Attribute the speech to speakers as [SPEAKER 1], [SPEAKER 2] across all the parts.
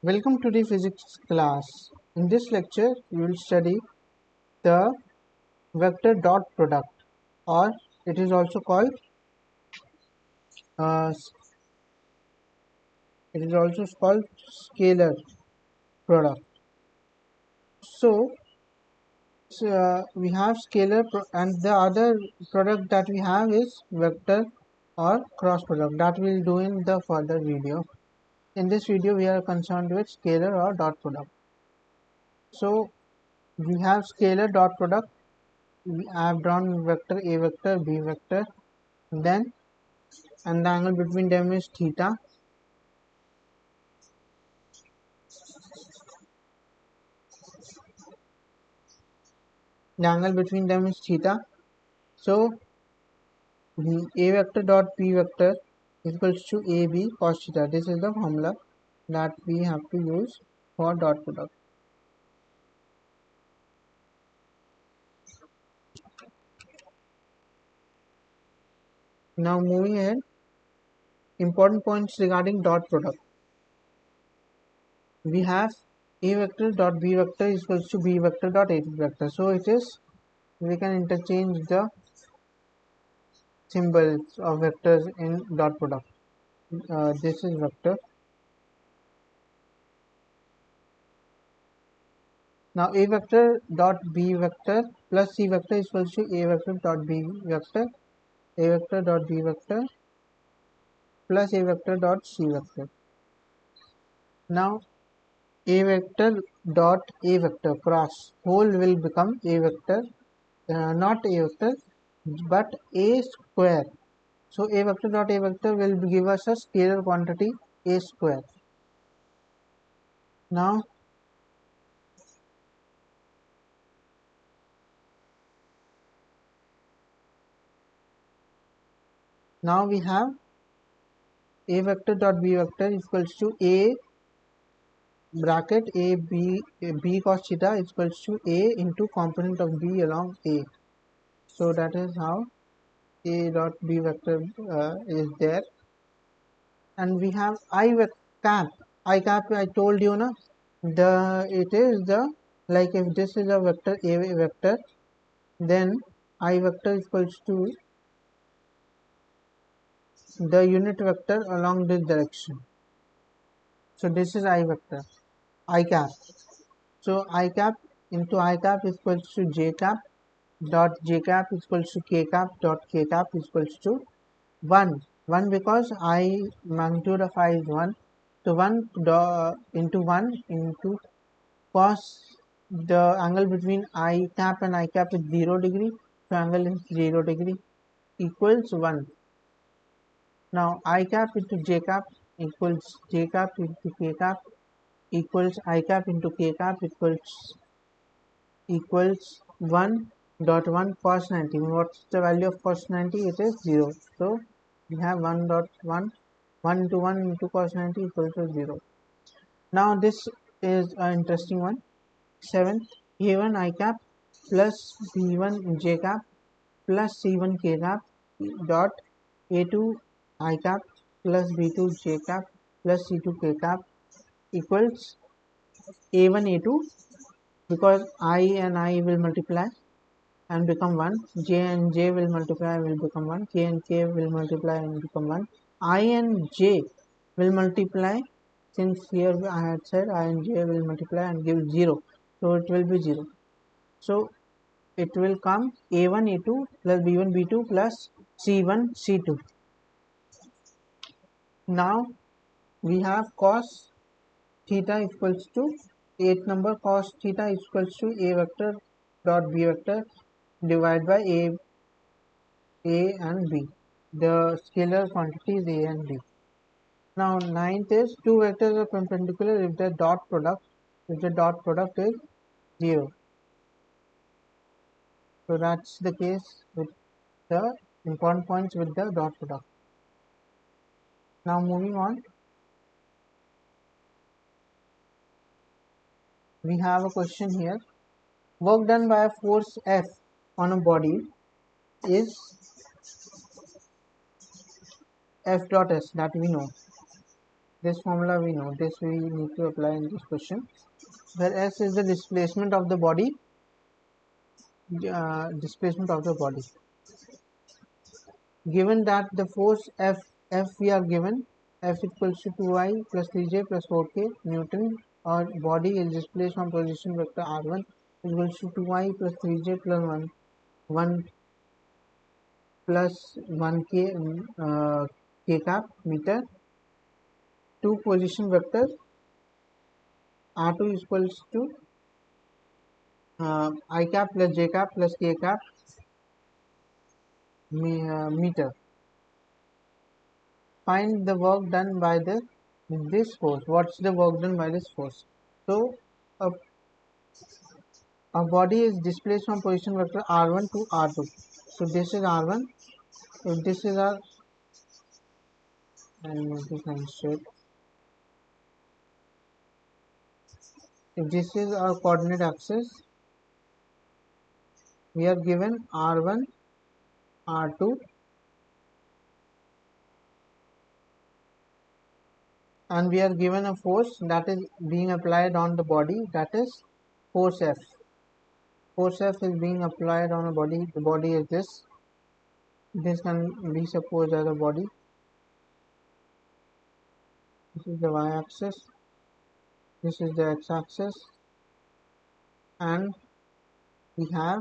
[SPEAKER 1] Welcome to the physics class. In this lecture, we will study the vector dot product, or it is also called uh, scalar product. So, we have and the other product that we have is vector or cross product that we will do in the further video. In this video, we are concerned with scalar or dot product. So, we have scalar dot product. I have drawn vector A vector, B vector, then and the angle between them is theta. The angle between them is theta. So A vector dot B vector equals to AB cos theta. This is the formula that we have to use for dot product. Now moving ahead, important points regarding dot product. We have A vector dot B vector equals to B vector dot A vector. So it is, we can interchange the symbols of vectors in dot product. This is vector. Now A vector dot B vector plus C vector is equals to A vector dot B vector, A vector dot B vector plus A vector dot C vector. Now A vector dot A vector cross whole will become A vector, not A vector but A square. So A vector dot A vector will give us a scalar quantity A square. Now we have A vector dot B vector equals to A bracket B cos theta is equals to A into component of B along A. So that is how A dot B vector is there. And we have I cap. I cap, I told you na, it is the, like if this is a vector A vector, then I vector is equals to the unit vector along this direction. So this is I vector, I cap. So I cap into I cap is equals to J cap dot J cap is equals to K cap dot K cap is equals to 1. 1 because I magnitude of I is 1. So 1 into 1 into cos, the angle between I cap and I cap is 0 degree. So angle is 0 degree equals 1. Now I cap into J cap equals J cap into K cap equals I cap into K cap equals 1 dot 1 cos 90. What's the value of cos 90? It is 0. So we have 1 dot 1 into 1 into cos 90 equals to 0. Now this is an interesting one. 7 A1 I cap plus B1 J cap plus C1 K cap dot A2 I cap plus B2 J cap plus C2 K cap equals A1 A2, because I and I will multiply and become 1, J and J will multiply and will become 1, K and K will multiply and become 1, I and J will multiply, since here I had said I and J will multiply and give 0, so it will be 0. So it will come A1 A2 plus B1 B2 plus C1 C2. Now we have cos theta equals to 8 number, cos theta equals to A vector dot B vector divided by A and B. The scalar quantity is A and B. Now 9th is two vectors are perpendicular if the dot product is 0. So that's the case with the important points with the dot product. Now moving on, we have a question here. Work done by a force F on a body is F dot S, that we know. This formula we know, this we need to apply in this question, where S is the displacement of the body, given that the force F we are given, F equals to 2I plus 3J plus 4K Newton, or body is displaced from position vector R1 equals to 2I plus 3J plus 1 plus 1K K cap meter, to position vector R2 equals to I cap plus J cap plus K cap meter. Find the work done by this force. What's the work done by this force? So a body is displaced from position vector R1 to R2. So this is R1. If this is our, if this is our coordinate axis, we are given R1, R2, and we are given a force that is being applied on the body, that is force F. Force F is being applied on a body. The body is this. This can be supposed as a body. This is the y-axis. This is the x-axis, and we have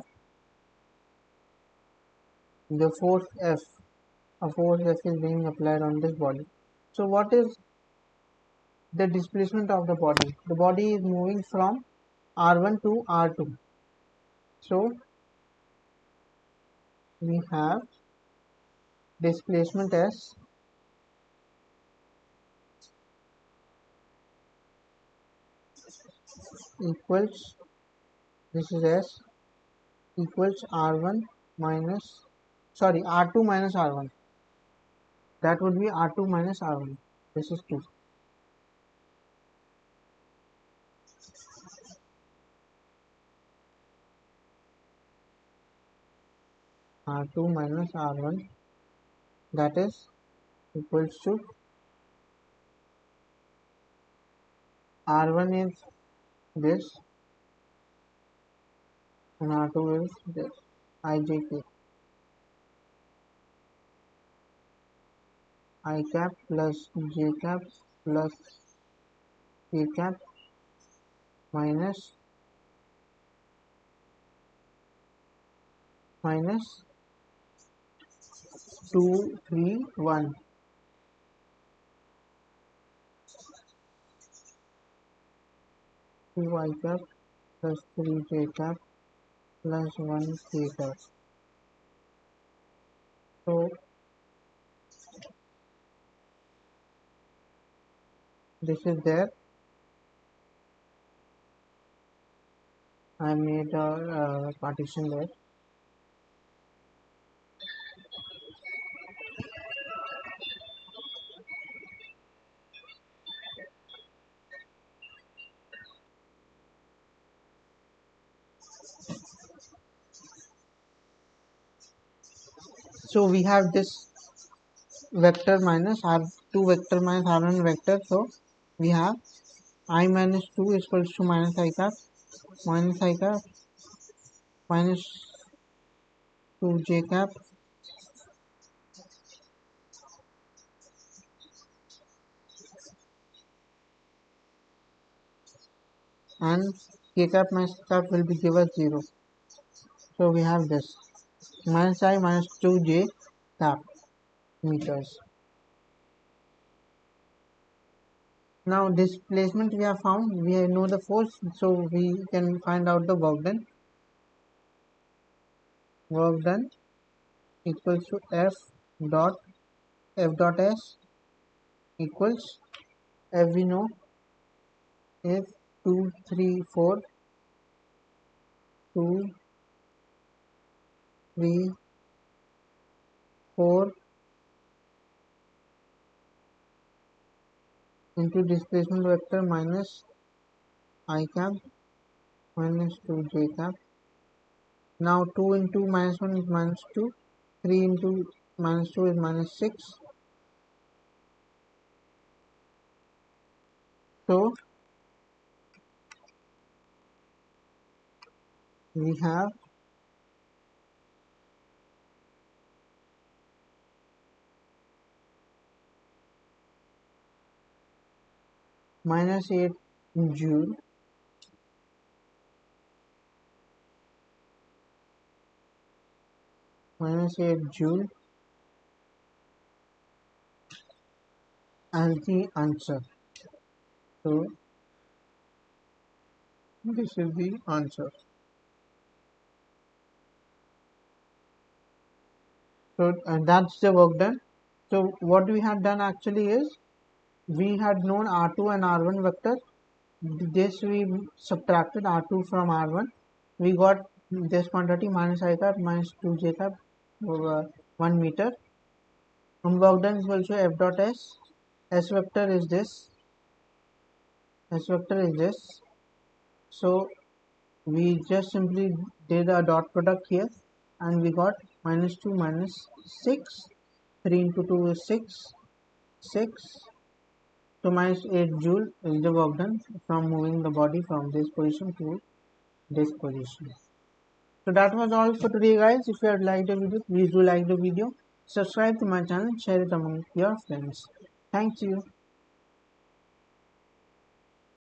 [SPEAKER 1] the force F. A force F is being applied on this body. So what is the displacement of the body? The body is moving from R1 to R2. So we have displacement S equals, this is S equals R1 minus, sorry, R2 minus R1. That would be R2 minus R1. This is 2. R2 minus R1, that is equals to R1 is this and R2 is this, IJK. I cap plus J cap plus K cap minus 2, 3, 1. Two I cap plus 3 J cap plus 1 K cap. So this is there. I made a partition there. So we have this vector minus R2 vector minus R1 vector. So we have I minus 2 is equals to minus I cap minus 2 J cap and K cap minus cap will be given 0. So we have this minus I minus 2 J cap meters. Now displacement we have found, we know the force, so we can find out the work done. Work done equals to F dot S equals, F we know is 2, 3, 4, 2, 3, 4 into displacement vector minus I cap minus 2 J cap. Now 2 into minus 1 is minus 2, 3 into minus 2 is minus 6, So we have minus 8 joule as the answer. So this is the answer. So and that's the work done. So what we had done actually is we had known R2 and R1 vector. This we subtracted R2 from R1. We got this quantity minus I cap minus 2 j cap over 1 meter. And work done is also F dot S. S vector is this. So we just simply did a dot product here and we got minus 2 minus 6. 3 into 2 is 6. 6. So minus 8 joule is the work done from moving the body from this position to this position. So that was all for today, guys. If you have liked the video, please do like the video, subscribe to my channel, share it among your friends. Thank you.